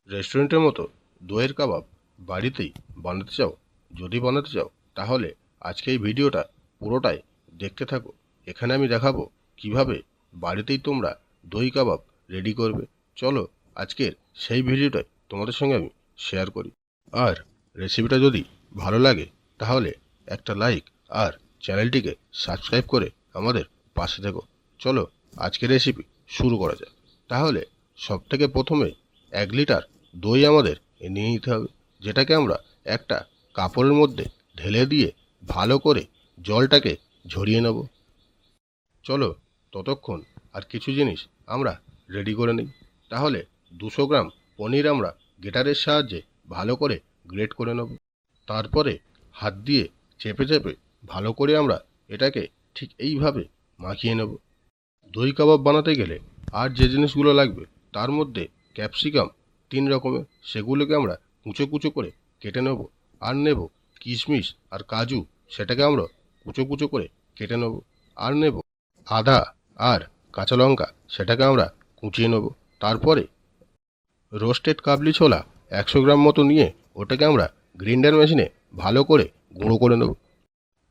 রেস্টুরেন্টের মতো দইয়ের কাবাব বাড়িতেই বানাতে চাও? যদি বানাতে চাও তাহলে আজকে এই ভিডিওটা পুরোটাই দেখতে থাকো। এখানে আমি দেখাবো কিভাবে বাড়িতেই তোমরা দই কাবাব রেডি করবে। চলো আজকের সেই ভিডিওটাই তোমাদের সঙ্গে আমি শেয়ার করি। আর রেসিপিটা যদি ভালো লাগে তাহলে একটা লাইক আর চ্যানেলটিকে সাবস্ক্রাইব করে আমাদের পাশে থেকো। চলো আজকের রেসিপি শুরু করা যাক। তাহলে সবথেকে প্রথমে 1 লিটার দই আমাদের নিয়ে নিতে হবে, যেটাকে আমরা একটা কাপড়ের মধ্যে ঢেলে দিয়ে ভালো করে জলটাকে ঝরিয়ে নেব। চলো ততক্ষণ আর কিছু জিনিস আমরা রেডি করে নিই। তাহলে 200 গ্রাম পনির আমরা গ্রেটারের সাহায্যে ভালো করে গ্রেট করে নেব। তারপরে হাত দিয়ে চেপে চেপে ভালো করে আমরা এটাকে ঠিক এইভাবে মাখিয়ে নেব। দই কাবাব বানাতে গেলে আর যে জিনিসগুলো লাগবে তার মধ্যে ক্যাপসিকাম 3 রকমের, সেগুলোকে আমরা কুচো কুচো করে কেটে নেব। আর নেব কিশমিশ আর কাজু, সেটাকে আমরা কুচো কুচো করে কেটে নেব। আর নেব আদা আর কাঁচা লঙ্কা, সেটাকে আমরা কুচিয়ে নেব। তারপরে রোস্টেড কাবলি ছোলা 100 গ্রাম মতো নিয়ে ওটাকে আমরা গ্রাইন্ডার মেশিনে ভালো করে গুঁড়ো করে নেব।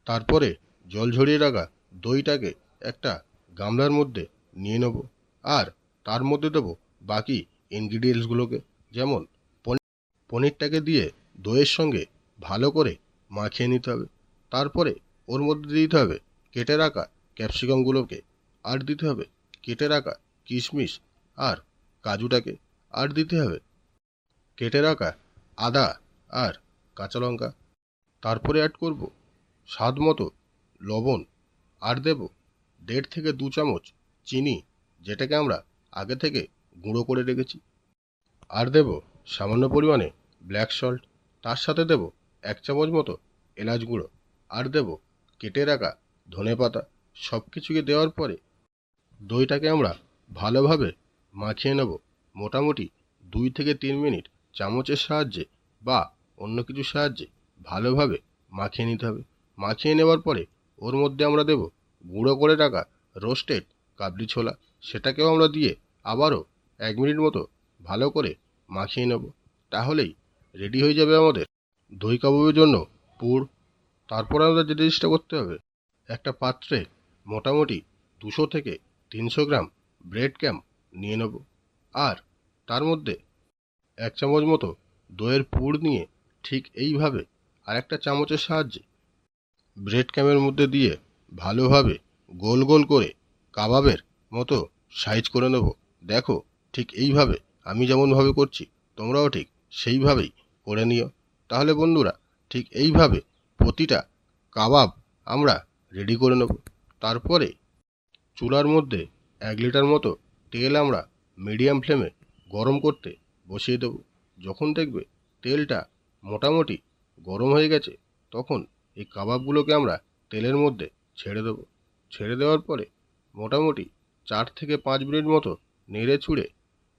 তারপরে জল ঝরিয়ে রাখা দইটাকে একটা গামলার মধ্যে নিয়ে নেব। আর তার মধ্যে দেবো বাকি ইনগ্রিডিয়েন্টসগুলোকে, যেমন পনিরটাকে দিয়ে দইয়ের সঙ্গে ভালো করে মাখিয়ে নিতে হবে। তারপরে ওর মধ্যে দিতে হবে কেটে রাখা ক্যাপসিকামগুলোকে, আর দিতে হবে কেটে রাখা কিশমিশ আর কাজুটাকে, আর দিতে হবে কেটে রাখা আদা আর কাঁচা লঙ্কা। তারপরে অ্যাড করব স্বাদ মতো লবণ, আর দেব 1.5 থেকে 2 চামচ চিনি, যেটাকে আমরা আগে থেকে গুঁড়ো করে রেখেছি। আর দেব সামান্য পরিমাণে ব্ল্যাক সল্ট। তার সাথে দেব 1 চামচ মতো এলাচ গুঁড়ো, আর দেব কেটে রাখা ধনেপাতা। সব কিছুকে দেওয়ার পরে দইটাকে আমরা ভালোভাবে মাখিয়ে নেব। মোটামুটি 2 থেকে 3 মিনিট চামচের সাহায্যে বা অন্য কিছুর সাহায্যে ভালোভাবে মাখিয়ে নিতে হবে। মাখিয়ে নেওয়ার পরে ওর মধ্যে আমরা দেব গুঁড়ো করে রাখা রোস্টেড কাবলি ছোলা, সেটাকেও আমরা দিয়ে আবারও 1 মিনিট মতো ভালো করে মাখিয়ে নেব। তাহলেই রেডি হয়ে যাবে আমাদের দই কাবাবের জন্য পুর। তারপর আমাদের যে জিনিসটা করতে হবে, একটা পাত্রে মোটামুটি 200 থেকে 300 গ্রাম ব্রেড ক্যাম্প নিয়ে নেব। আর তার মধ্যে 1 চামচ মতো দইয়ের পুর নিয়ে ঠিক এইভাবে আর একটা চামচের সাহায্যে ব্রেড ক্যাম্পের মধ্যে দিয়ে ভালোভাবে গোল গোল করে কাবাবের মতো সাইজ করে নেব। দেখো ঠিক এইভাবে আমি যেমনভাবে করছি তোমরাও ঠিক সেইভাবেই করে নিও। তাহলে বন্ধুরা ঠিক এইভাবে প্রতিটা কাবাব আমরা রেডি করে নেব। তারপরে চুলার মধ্যে 1 লিটার মতো তেল আমরা মিডিয়াম ফ্লেমে গরম করতে বসিয়ে দেব। যখন দেখবে তেলটা মোটামুটি গরম হয়ে গেছে, তখন এই কাবাবগুলোকে আমরা তেলের মধ্যে ছেড়ে দেব। ছেড়ে দেওয়ার পরে মোটামুটি 4 থেকে 5 মিনিট মতো নেড়ে ছুড়ে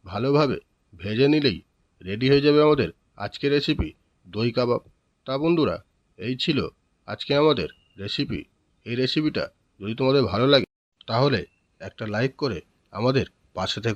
ভালোভাবে ভেজে নিলেই রেডি হয়ে যাবে আমাদের আজকের রেসিপি দই কাবাব। তা বন্ধুরা, এই ছিল আজকে আমাদের রেসিপি। এই রেসিপিটা যদি তোমাদের ভালো লাগে তাহলে একটা লাইক করে আমাদের পাশে থেকো।